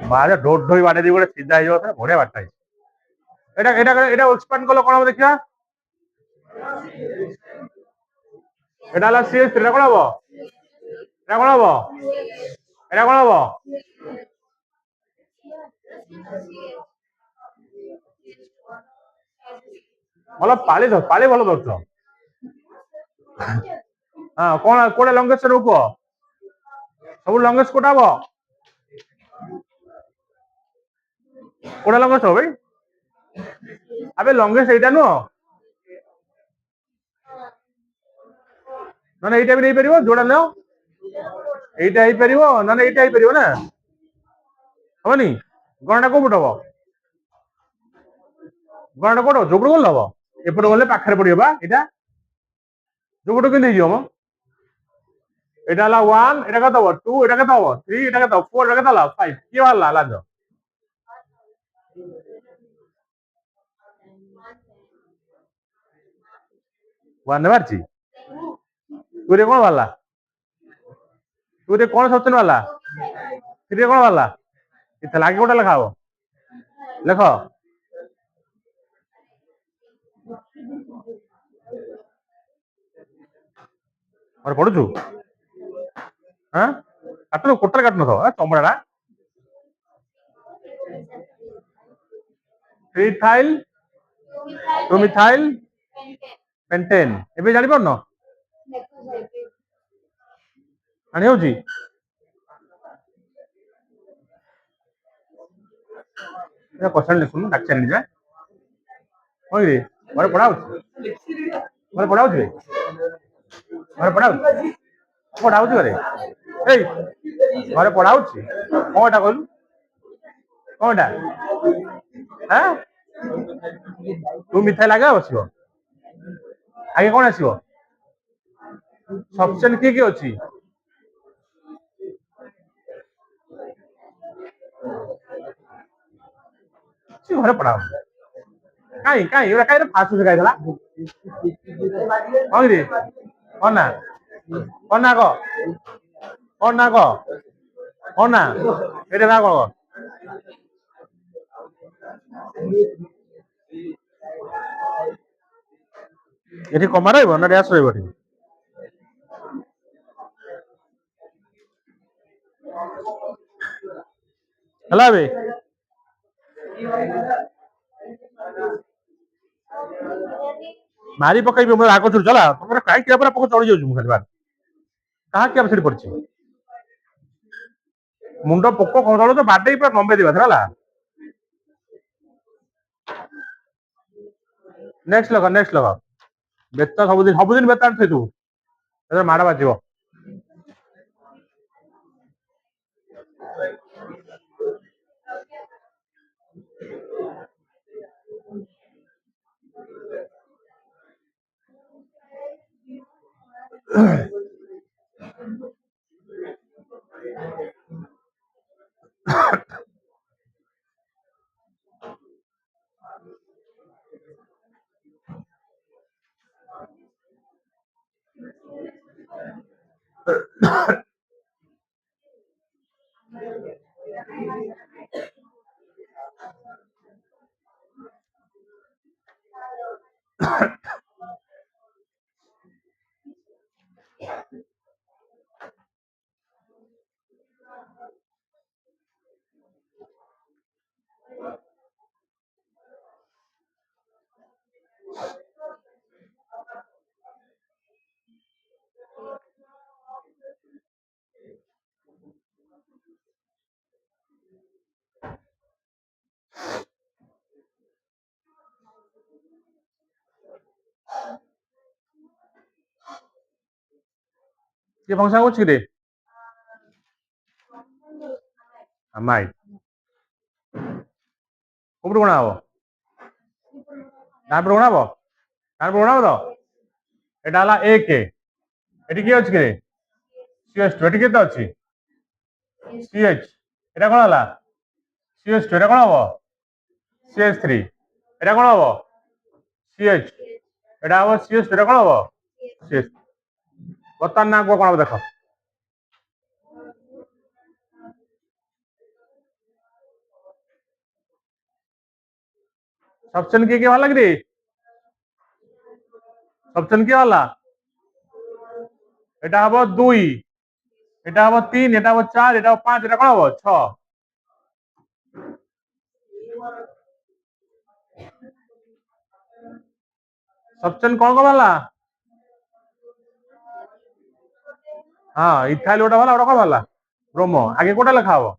[SPEAKER 1] बाहर ढोट ढोई बाटे दी गोटे सीधा हो बढ़िया बाटा एक्सपांड कल कौन हम देखा एटा सीएस कौन हम कौन हम एटा कौन हम भल पाली भल धरछ हाँ कौन कोटे लंगेस्ट कह सब लंगेस्ट कोटा हम कोटा लंगेस्ट हो भाई अबे लंगेस्ट एटा नुह ना एटा भी नहीं पार जोड़ा न एटा हो पार ना एटा हो पार ना हमनी गणना कौ पट हम गणना कौट जो पट गल हम एपट गले पाखे पड़े बा यहाँ जो पट के हम এটা 1 এটা কত হবে 2 এটা কত হবে 3 এটা কত 4 এটা কত হলো 5 কি বাড়লা লাঞ্জ 1 বাড়ছি তুই কোন বাড়লা তুই কোন সবচেয়ে বাড়লা 3 কোন বাড়লা ইতে লাগে কোটা লেখাবো লেখ और पढ़ुचु हाँ काटन कोटर काटन तो चमड़ा ट्रिथाइल टू मिथाइल पेंटेन एबे जानि पारनो आनी होची ये क्वेश्चन लिखुन डाक्टर नि जा ओइ रे मारे पढ़ाउ रे मारे पढ़ाउ घरे ए घरे पढ़ाउ कौनटा कहलु कौनटा हाँ तू मिथाइल आगे बस आगे कौन आसो सफिशिएंट किए अच्छी घरे पढ़ाओ कहीं कहीं कहीं फास्ट शिखाई कौन रे कौन ना କଣ ନା କହ କଣ ନା କହ କଣ ନା ଏଇଟା ନା କଣ ଏଠି କମା ରହିବ ନା ଡ୍ୟାସ୍ ରହିବ ଏଠି ହେଲା ବେ ମାରି ପକେଇବି ମୋର ଆଗ ଛୁଡ଼ି ହେଲା ତମର କାହିଁ କିଆ ପୁରା ପକ ଚଢି ଯାଉଛି ମୁଁ ଖାଲି କାହା କିଆ ସେଠି ପଡିଛି ମୁଣ୍ଡ ପୋକ କଦଳ ତ ବାଡେଇ ପୁରା ନମ୍ବେଇ ଦେବା ହେଲା ନେକ୍ସଟ ଲଗ ବେତ ସବୁଦିନ ବେତ ଆଣିଥିବୁ ମାଡ ବାଜିବ କିଏ ଫଙ୍କସନ କରୁଛି କିରେ ମାଇ କୋଉଠୁ ଗଣା ହବ ତାପରେ ଗଣା ହବ ତାପରେ ଗଣା ହବ ତ ଏଇଟା ହେଲା ଏକ ଏଠି କିଏ ଅଛି କିରେ ସିଏସ୍ ଏଠି କେତେ ଅଛି ସିଏଚ୍ ଏଇଟା କଣ ହେଲା ସିଏସ୍ ଏଇଟା କଣ ହବ ସିଏସ୍ ଥ୍ରୀ ଏଇଟା କଣ ହବ ସିଏଚ୍ ଏଇଟା ହବ ସିଏସ୍ ଏଇଟା କଣ ହବ ସିଏସ୍ ବର୍ତ୍ତମାନ ନା କଣ ହବ ଦେଖ ସବଚେନ୍ କିଏ କିଏ ବାହାରିଲା କିରେ ସବଚେନ୍ କିଏ ବାହାରିଲା এটা হবো 2 এটা হবো 3 এটা হবো 4 এটা হবো 5 এটা কোন হবো 6 সবচেন কোন কোন বালা হ্যাঁ ইথাইল ওটা বালা ওটা কোন বালা ব্রোমো আগে কোটা লেখা হবো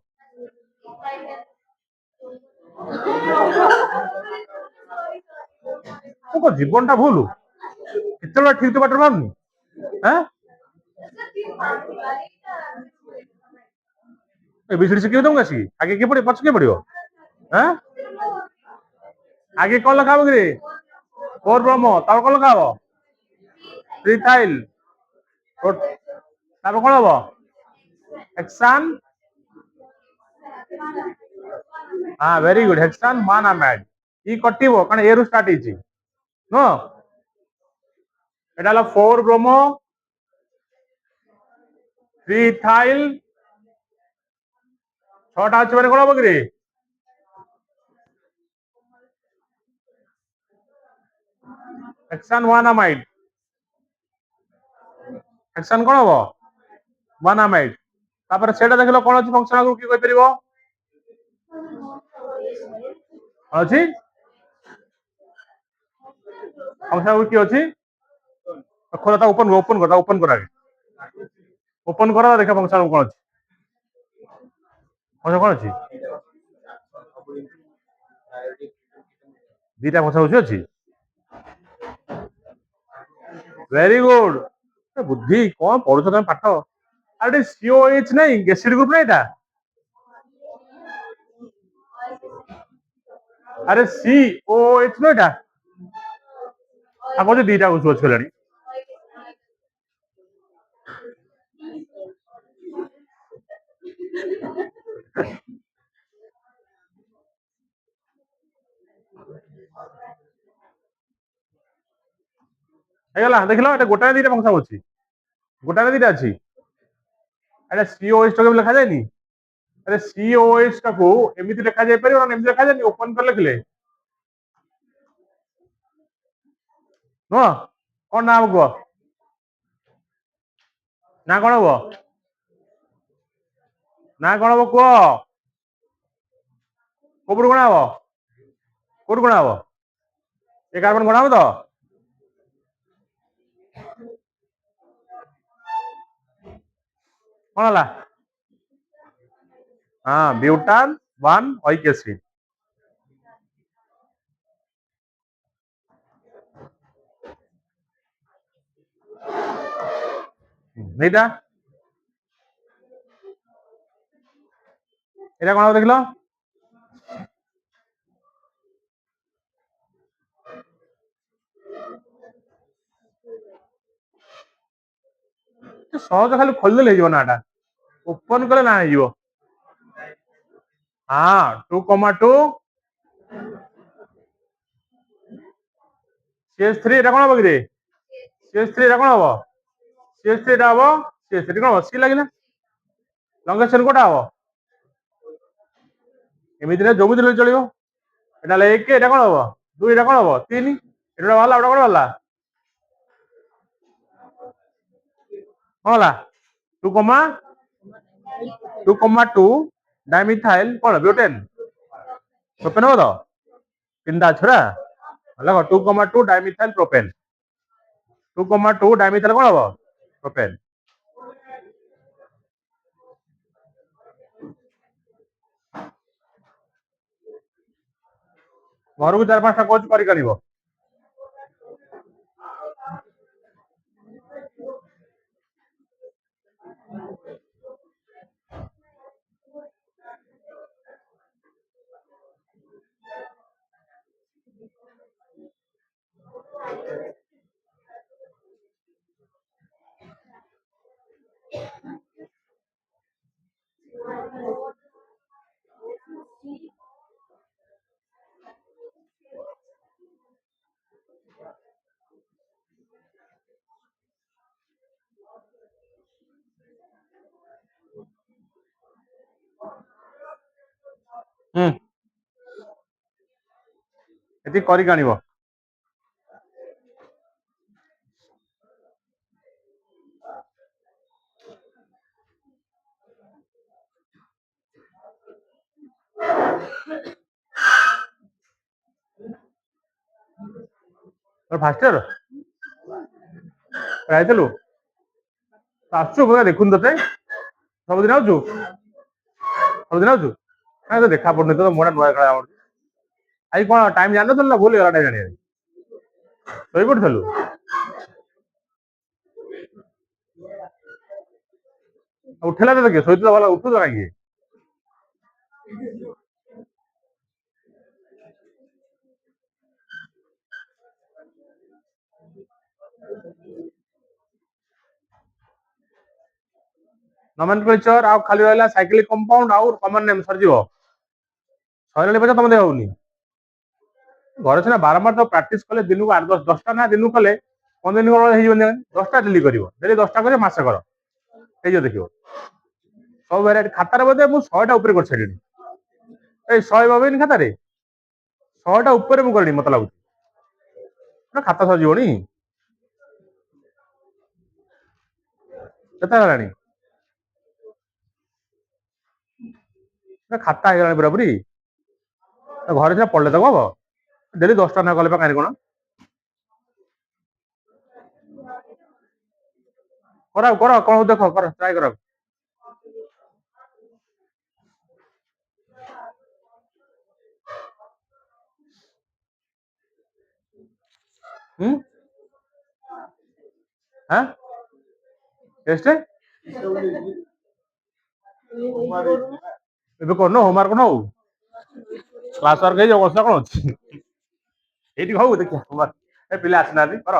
[SPEAKER 1] তোর জীবনটা ভুল কেতলা ঠিক তো বাটর মারনি হ্যাঁ एबीसीडी शिखियो तुम आसी आगे के पड़े पछ के पड़ियो हैं आगे कौन लिखा रे 4 ब्रह्म तार कौन लिखा हो प्रीथाइल तार कौन हो हेक्सान हां वेरी गुड हेक्सान मानामाइड ई कटिबो कारण ए रु स्टार्ट हिची नो एटा 4 ब्रह्म प्रीथाइल छटा अच्छे मैंने कौन हम कि हेक्सान वानामाइड हेक्सान कौन हम वानामाइड तापर सेटा देखलो कौन अछि फंक्शनल ग्रुप की कहि परिबो अछि फंक्शनल ग्रुप की अछि खोला ओपन कर आगे ओपन करा देखा फंक्शनल कौन अछि कौन अछि दीटा फंक्शनल अछि वेरी गुड बुद्धि कौन पढ़ुछ तुम पाठ अरे सीओएच नहीं एसिड ग्रुप नहीं था अरे सीओएच नहीं था आपको दीटा कुछ खेलाड़ी ହେଇଗଲା ଦେଖିଲ ଏଟା ଗୋଟାଏ ଦିଟା ଫଙ୍କସନ ଅଛି গোটা না দিটা ଅଛି এটা COS টা লেখা যায়নি আরে COS টাକୁ ଏମିତି ଲେଖା ଯାଇପାରିବ ନା ଏମିତି ଲେଖା ଯାଏନି ଓପନ କରି ଲେଖିଲେ ନୁହଁ କଣ ନାଁ ହବ କୁହ ନା କଣ ହବ ନା କଣ ହବ କୁହ କୋଉଠୁ ଗଣା ହବ କୋଉଠୁ ଗଣା ହବ ଏ କାର୍ବନ ଗଣା ହବ ତ କଣ ହେଲା ହଁ ବ୍ୟୁଟାନ 1 oic acid এইটা এটা কଣ হବ ଦେଖିଲ ସହଜ ଖାଲି ଖୋଲିଦେଲେ ହେଇଯିବ ନାଟା ଓପନ କଲେ ନା ହେଇଯିବ ହଁ 2,2 CH3 এটা କଣ ହବ କି ରେ CH3 এটা କଣ ହବ CH3 এটা ହବ CH3 କଣ ହବ C ଲାଗିଲା ଲଙ୍ଗେଷ୍ଟ କୋଉଟା ହବ ଏମିତିରେ ଯୋଉ ଦେଲେ ଚଳିବ এটা হলো 1 এটা କଣ ହବ 2 এটা କଣ ହବ 3 এটা ବାହାରିଲା ওটা କଣ ବାହାରିଲା କଣ ହେଲା 2,2 ডাইমিথাইল କଣ ବ୍ୟୁଟେନ ପ୍ରୋପେନ ହବ ତ ତିନିଟା ଅଛି ପରା ହେଲା 2,2 ডাইমিথাইল ପ୍ରୋପେନ 2,2 ডাইମିথাଇଲ କଣ ହବ ପ୍ରୋପେନ ଘରକୁ 4-5ଟା କୋଚ କରିକି ଆଣିବ ଏତିକି କରିକି ଆଣିବ ଫାଷ୍ଟ ଇୟର ଯାଇଥିଲୁ ଆସୁଛୁ ପୁରା ଦେଖୁନି ତତେ ସବୁଦିନ ଆଉଛୁ ସବୁଦିନ ଆଉଛୁ କାଇଁ ତ ଦେଖା ପଡୁନି ତ ମୁହଁଟା ନୂଆ ଦେଖା ଯାଉଛି ଆଜି କଣ ଟାଇମ ଜାଣିନଥିଲୁ ନା ଭୁଲ ହେଇଗଲା ଟାଇମ ଜାଣିବା ଶୋଇପଡିଥିଲୁ ଉଠେଇଲା ତ କିଏ ଶୋଇଥିଲା ଭଲ ଉଠୁଛ କାହିଁକି ନମେନକ୍ଲେଚର ଆଉ ଖାଲି ରହିଲା ସାଇକ୍ଲିକ କମ୍ପାଉଣ୍ଡ ଆଉ କମନ ନେମ୍ ସରିଯିବ ସରିଲାଣି ପଛେ ତମ ଦେହ ହଉନି ଘରେ ସିନା ବାରମ୍ବାର ତ ପ୍ରାକ୍ଟିସ କଲେ ଦିନକୁ 8-10ଟା ନା ଦିନକୁ କଲେ 15 ଦିନ ହେଇଯିବନି 10ଟା ଡେଲି କରିବ ଡେଲି 10ଟା କରିବ ମାସେ କର ହେଇଯିବ ଦେଖିବ ସବୁ ଭେରାଇଟି ଖାତାରେ ବୋଧେ ମୁଁ 100ଟା ଉପରେ କରିସାରିଲିଣି ଏଇ 100 ଭାବେନି ଖାତାରେ 100ଟା ଉପରେ ମୁଁ କରିନି ମତେ ଲାଗୁଛି ଖାତା ସରିଯିବନି କେତେ ହେଲାଣି ଖାତା ହେଇଗଲାଣି ପୁରାପୁରି ଘରେ ସିନା ପଢିଲେ ତ ହବ ଡେଲି 10ଟା ନା କଲେ କାହିଁକି କଣ କରାଉ କର କଣ ଦେଖ କର ଟ୍ରାଏ କର ହୁଁ হ্যাঁ ଟେଷ୍ଟ ଏବେ କରୁନ ହୋମୱାର୍କ ନ ହଉ କ୍ଲାସ ୱାର୍କ ହେଇଯିବ ଅବସ୍ଥା କଣ ଅଛି ଏଇଠି ହଉ ଦେଖିବା ହୋମୱାର୍କ ଏ ପିଲା ଆସିନାହାନ୍ତି କର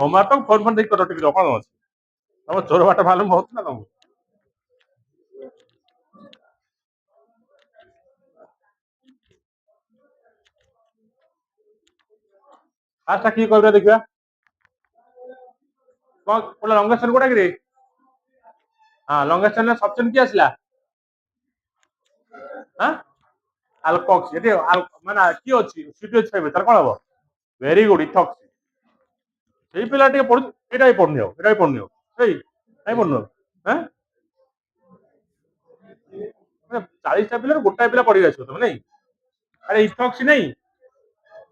[SPEAKER 1] ହୋମୱାର୍କ ତ ଫୋନ ଫୋନ ଦେଇକି କର ଟିକେ କଣ ଅଛି ତମ ଚୋର ବାଟ ମାଲୁମ ହଉଛି ନା ତମକୁ ଫାର୍ଷ୍ଟ କିଏ କହିବା ଦେଖିବା কোনটা লঙ্গেস্ট কোটা কি রে হ্যাঁ লঙ্গেস্ট অপশন কি আসলা হ্যাঁ আলকক্স এটি মানে কি ଅଛି সিটি ଅଛି ଏବେ ତାର କଣ ହବ ভেরি গুড ইথক্স ସେଇ ପିଲା ଟିକେ ପଢୁ ଏଇଟା ବି ପଢୁନି ଆଉ ଏଇଟା ବି ପଢୁନି ଆଉ ସେଇ କାଇଁ ପଢୁନି ଆଉ ହଁ 40ଟା ପିଲାରୁ ଗୋଟାଏ ପିଲା ପଢି ଆସିବ ତମେ ନାଇଁ ଆରେ ଇଥକ୍ସି ନାଇଁ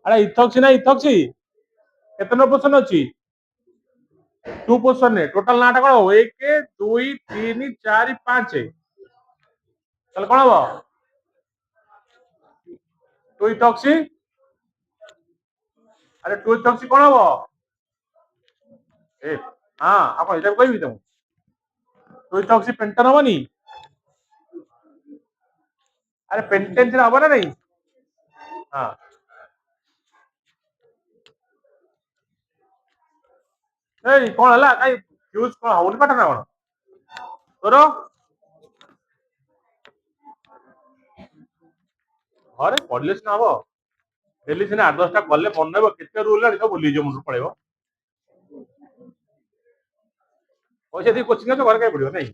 [SPEAKER 1] ଆରେ ଇଥକ୍ସି ନାଇଁ ଇଥକ୍ସି କେତେ ନମ୍ବର ପୋଜିସନ ଅଛି ଟୁ ପୋଜିସନ ରେ ଟୋଟାଲ ନାଟା କଣ ହବ 1 2 3 4 5 ତାହେଲେ କଣ ହବ ଟୁ ଇଥକ୍ସି ଆରେ ଟୁ ଇଥକ୍ସି କଣ ହବ ଏ ହଁ ଆପଣ ଏଇଟା କହିବି ତମକୁ ଟୁ ଇଥକ୍ସି ପେଣ୍ଟାନ ହବନି ଆରେ ପେଣ୍ଟେନ ହବ ନା ନାଇଁ ହଁ ଏଇ କଣ ହେଲା କାଇଁ ଫ୍ୟୁଜ କଣ ହଉନି ପାଠ ନା କଣ ତୋର ଘରେ ପଢିଲେ ସିନା ହବ ଡେଲି ସିନା 8-10ଟା କଲେ ମନେ ରହିବ କେତେ ରୁଲ ହେଲାଣି ସବୁ ଭୁଲିଯିବ ମୁଣ୍ଡରୁ ପଳେଇବ ପଇସା ଦେଇ କୋଚିଂ ଆସ ଘରେ କାଇଁ ପଡିବ ନାଇଁ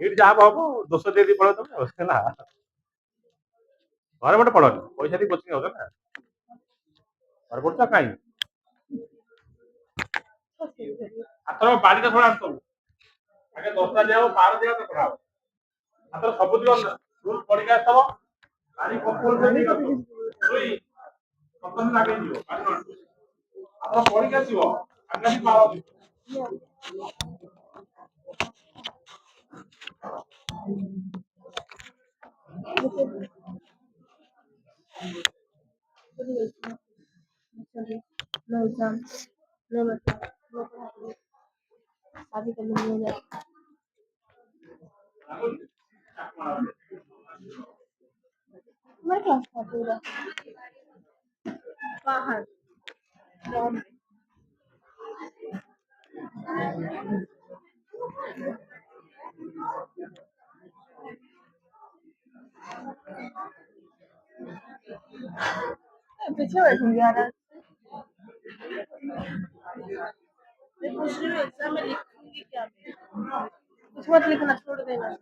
[SPEAKER 1] ଏଇଠି ଯାହା ହବ ଦୋଷ ଦେଇ ଦେଇ ପଳେଇବ ତମେ ହେଲା ଘରେ ଗୋଟେ ପଢନି ପଇସା ଦେଇ କୋଚିଂ ଆଉଛ ନା ଘରେ ପଢୁଛ କାଇଁ ଆଥର ବାଡ଼ିଟା ସବୁ ଆଣିଥିବୁ ଆଗେ 10ଟା ଦିଆହବ 12 ଦିଆହବ ପଢା ହବ ଆଥର ସବୁଦିନ ରୁଲ ପଢିକି ଆସିଥିବ ବାଡ଼ି କମ୍ପଲସରି ନେଇକି ଆସିଥିବ ଦୁଇ ସପ୍ତାହ ଲାଗେଇ ଯିବ ଆଥର ପଢିକି ଆସିବ ଆଗାମୀ 12
[SPEAKER 2] No exam. No matter. No problem. शादी करने में हो जाए मैं क्लास का पूरा बाहर बॉम्बे पीछे बैठूंगी यार मैं पूछ रही हूँ एग्जाम में लिखूंगी क्या मैं कुछ मत लिखना छोड़ देना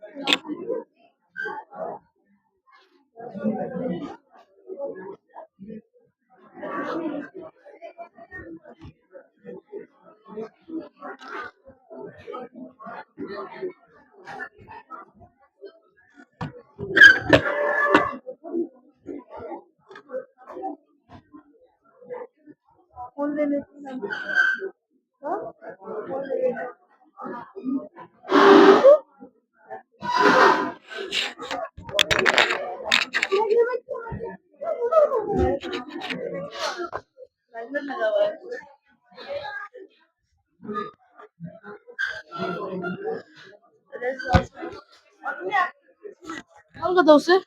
[SPEAKER 2] फोन ले लेती हूँ हाँ? फोन ले लेती हूँ। लाइटर लगा हुआ है अलग दो से